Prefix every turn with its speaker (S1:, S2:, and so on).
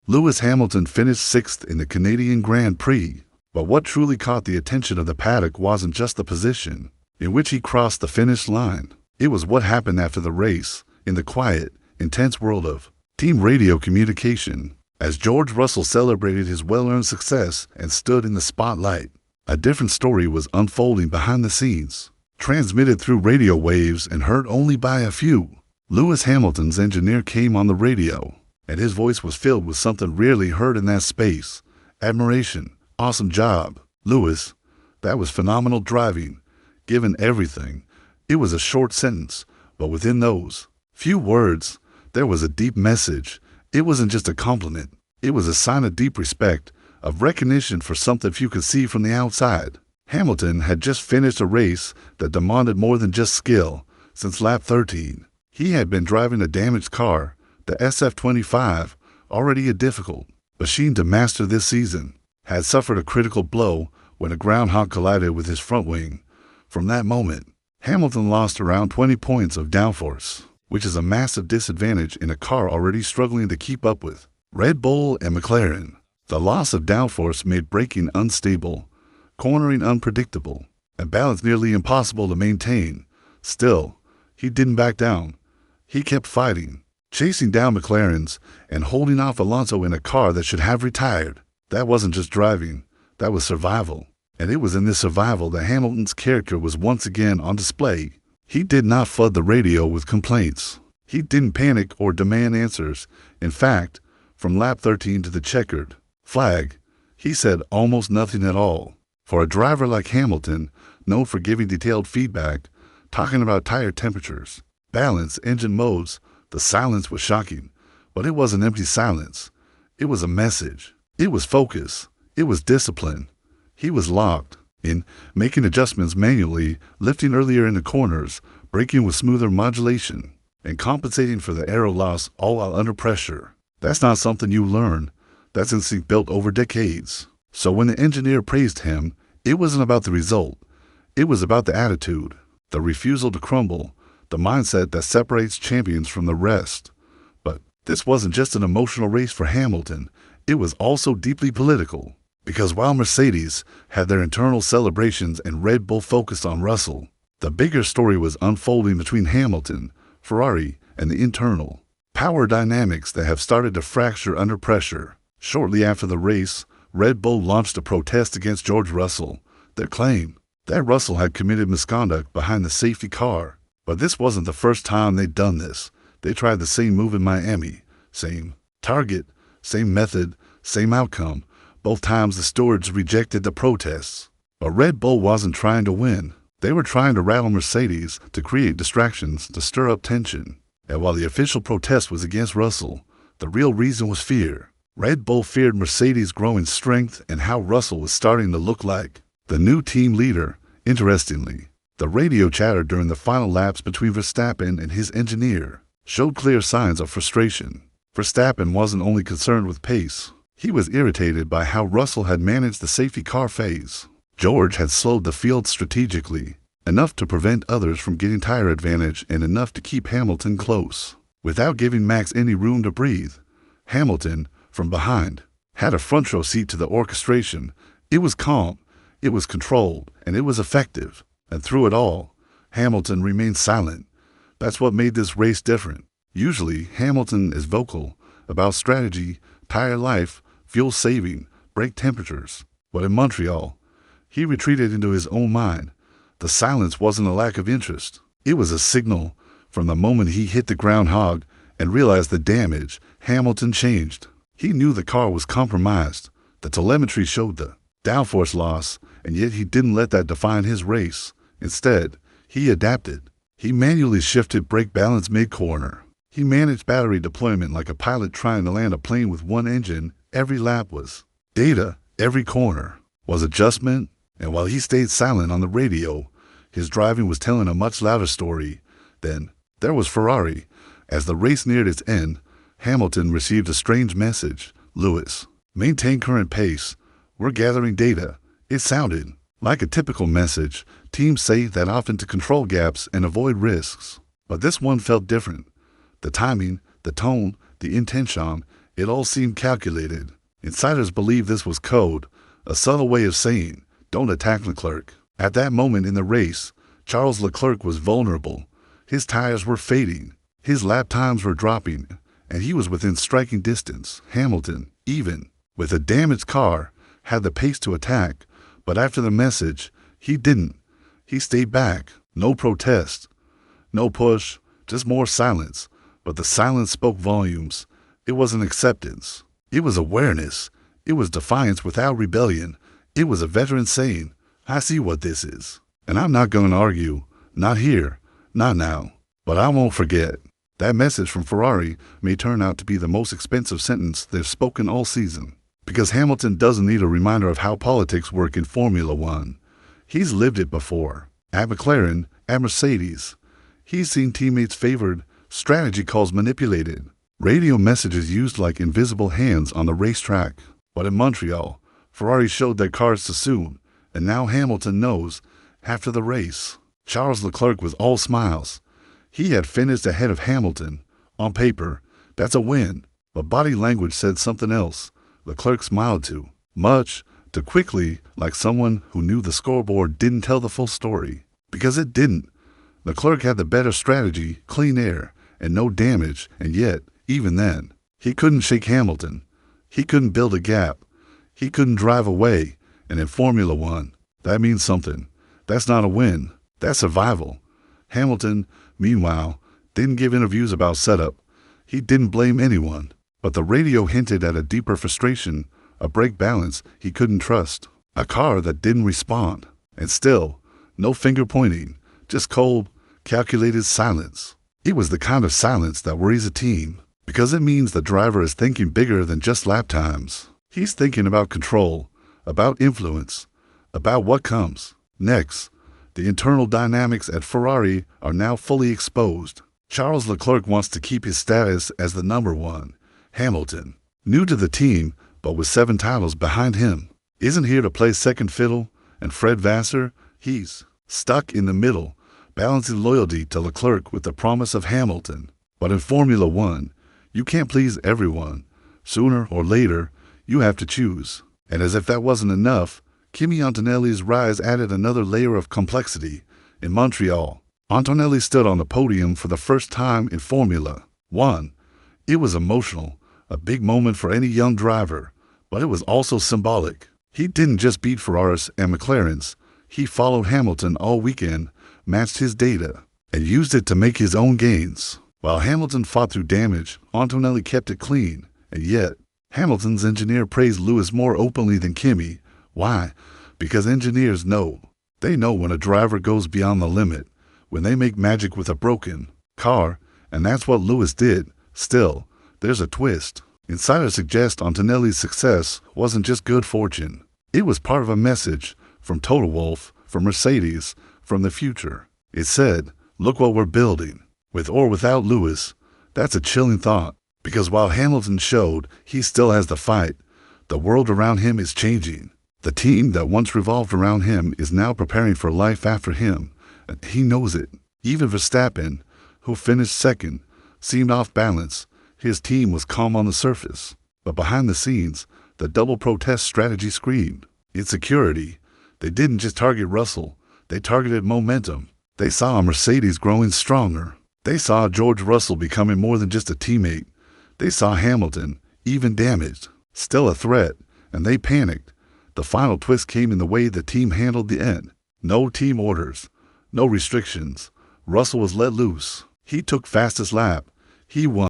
S1: Lewis Hamilton finished sixth in the Canadian Grand Prix, but what truly caught the attention of the paddock wasn't just the position in which he crossed the finish line. It was what happened after the race, in the quiet, intense world of team radio communication. As George Russell celebrated his well-earned success and stood in the spotlight, a different story was unfolding behind the scenes. Transmitted through radio waves and heard only by a few, Lewis Hamilton's engineer came on the radio, and his voice was filled with something rarely heard in that space: admiration. "Awesome job, Lewis. That was phenomenal driving. Given everything." It was a short sentence, but within those few words, there was a deep message. It wasn't just a compliment. It was a sign of deep respect, of recognition for something few could see from the outside. Hamilton had just finished a race that demanded more than just skill. Since lap 13, he had been driving a damaged car, the SF-25, already a difficult machine to master this season, had suffered a critical blow when a groundhog collided with his front wing. From that moment, Hamilton lost around 20 points of downforce, which is a massive disadvantage in a car already struggling to keep up with Red Bull and McLaren. The loss of downforce made braking unstable, cornering unpredictable, and balance nearly impossible to maintain. Still, he didn't back down. He kept fighting, chasing down McLaren's and holding off Alonso in a car that should have retired. That wasn't just driving, that was survival. And it was in this survival that Hamilton's character was once again on display. He did not flood the radio with complaints. He didn't panic or demand answers. In fact, from lap 13 to the checkered flag, he said almost nothing at all. For a driver like Hamilton, known for giving detailed feedback, talking about tire temperatures, balance, engine modes, the silence was shocking. But it wasn't empty silence. It was a message. It was focus. It was discipline. He was locked in, making adjustments manually, lifting earlier in the corners, braking with smoother modulation, and compensating for the aero loss, all while under pressure. That's not something you learn. That's instinct built over decades. So when the engineer praised him, it wasn't about the result. It was about the attitude, the refusal to crumble, the mindset that separates champions from the rest. But this wasn't just an emotional race for Hamilton. It was also deeply political. Because while Mercedes had their internal celebrations and Red Bull focused on Russell, the bigger story was unfolding between Hamilton, Ferrari, and the internal power dynamics that have started to fracture under pressure. Shortly after the race, Red Bull launched a protest against George Russell. Their claim that Russell had committed misconduct behind the safety car. But this wasn't the first time they'd done this. They tried the same move in Miami. Same target, same method, same outcome. Both times the stewards rejected the protests. But Red Bull wasn't trying to win. They were trying to rattle Mercedes, to create distractions, to stir up tension. And while the official protest was against Russell, the real reason was fear. Red Bull feared Mercedes' growing strength and how Russell was starting to look like the new team leader. Interestingly, the radio chatter during the final laps between Verstappen and his engineer showed clear signs of frustration. Verstappen wasn't only concerned with pace. He was irritated by how Russell had managed the safety car phase. George had slowed the field strategically, enough to prevent others from getting tire advantage and enough to keep Hamilton close, without giving Max any room to breathe. Hamilton, from behind, had a front row seat to the orchestration. It was calm, it was controlled, and it was effective. And through it all, Hamilton remained silent. That's what made this race different. Usually, Hamilton is vocal about strategy, tire life, fuel saving, brake temperatures. But in Montreal, he retreated into his own mind. The silence wasn't a lack of interest. It was a signal. From the moment he hit the groundhog and realized the damage, Hamilton changed. He knew the car was compromised. The telemetry showed the downforce loss, and yet he didn't let that define his race. Instead, he adapted. He manually shifted brake balance mid-corner. He managed battery deployment like a pilot trying to land a plane with one engine. Every lap was data, every corner was adjustment, and while he stayed silent on the radio, his driving was telling a much louder story. Then there was Ferrari. As the race neared its end, Hamilton received a strange message. "Lewis, maintain current pace. We're gathering data." It sounded like a typical message. Teams say that often to control gaps and avoid risks. But this one felt different. The timing, the tone, the intention, It all seemed calculated. Insiders believe this was code, a subtle way of saying, don't attack Leclerc. At that moment in the race, Charles Leclerc was vulnerable. His tires were fading, his lap times were dropping, and he was within striking distance. Hamilton, even with a damaged car, had the pace to attack, but after the message, he didn't. He stayed back. No protest, no push, just more silence. But the silence spoke volumes. It wasn't acceptance. It was awareness. It was defiance without rebellion. It was a veteran saying, I see what this is. And I'm not going to argue. Not here. Not now. But I won't forget. That message from Ferrari may turn out to be the most expensive sentence they've spoken all season. Because Hamilton doesn't need a reminder of how politics work in Formula One. He's lived it before. At McLaren, at Mercedes. He's seen teammates favored, strategy calls manipulated, radio messages used like invisible hands on the racetrack. But in Montreal, Ferrari showed their cards too soon, and now Hamilton knows. After the race, Charles Leclerc was all smiles. He had finished ahead of Hamilton. On paper, that's a win, but body language said something else. Leclerc smiled too quickly, like someone who knew the scoreboard didn't tell the full story. Because it didn't. Leclerc had the better strategy, clean air, and no damage, and yet, even then, he couldn't shake Hamilton. He couldn't build a gap. He couldn't drive away. And in Formula One, that means something. That's not a win. That's survival. Hamilton, meanwhile, didn't give interviews about setup. He didn't blame anyone. But the radio hinted at a deeper frustration, a brake balance he couldn't trust, a car that didn't respond. And still, no finger pointing, just cold, calculated silence. It was the kind of silence that worries a team, because it means the driver is thinking bigger than just lap times. He's thinking about control, about influence, about what comes next. The internal dynamics at Ferrari are now fully exposed. Charles Leclerc wants to keep his status as the number one. Hamilton, new to the team, but with 7 titles behind him, isn't here to play second fiddle. And Fred Vassar, he's stuck in the middle, balancing loyalty to Leclerc with the promise of Hamilton. But in Formula One, you can't please everyone. Sooner or later, you have to choose. And as if that wasn't enough, Kimi Antonelli's rise added another layer of complexity. In Montreal, Antonelli stood on the podium for the first time in Formula One. It was emotional, a big moment for any young driver, but it was also symbolic. He didn't just beat Ferraris and McLarens. He followed Hamilton all weekend, matched his data, and used it to make his own gains. While Hamilton fought through damage, Antonelli kept it clean. And yet, Hamilton's engineer praised Lewis more openly than Kimi. Why? Because engineers know. They know when a driver goes beyond the limit, when they make magic with a broken car, and that's what Lewis did. Still, there's a twist. Insiders suggest Antonelli's success wasn't just good fortune. It was part of a message from Total Wolff, from Mercedes, from the future. It said, look what we're building. With or without Lewis, that's a chilling thought. Because while Hamilton showed he still has the fight, the world around him is changing. The team that once revolved around him is now preparing for life after him. And he knows it. Even Verstappen, who finished second, seemed off balance. His team was calm on the surface, but behind the scenes, the double protest strategy screamed insecurity. They didn't just target Russell, they targeted momentum. They saw a Mercedes growing stronger. They saw George Russell becoming more than just a teammate. They saw Hamilton, even damaged, still a threat, and they panicked. The final twist came in the way the team handled the end. No team orders, no restrictions. Russell was let loose. He took fastest lap. He won.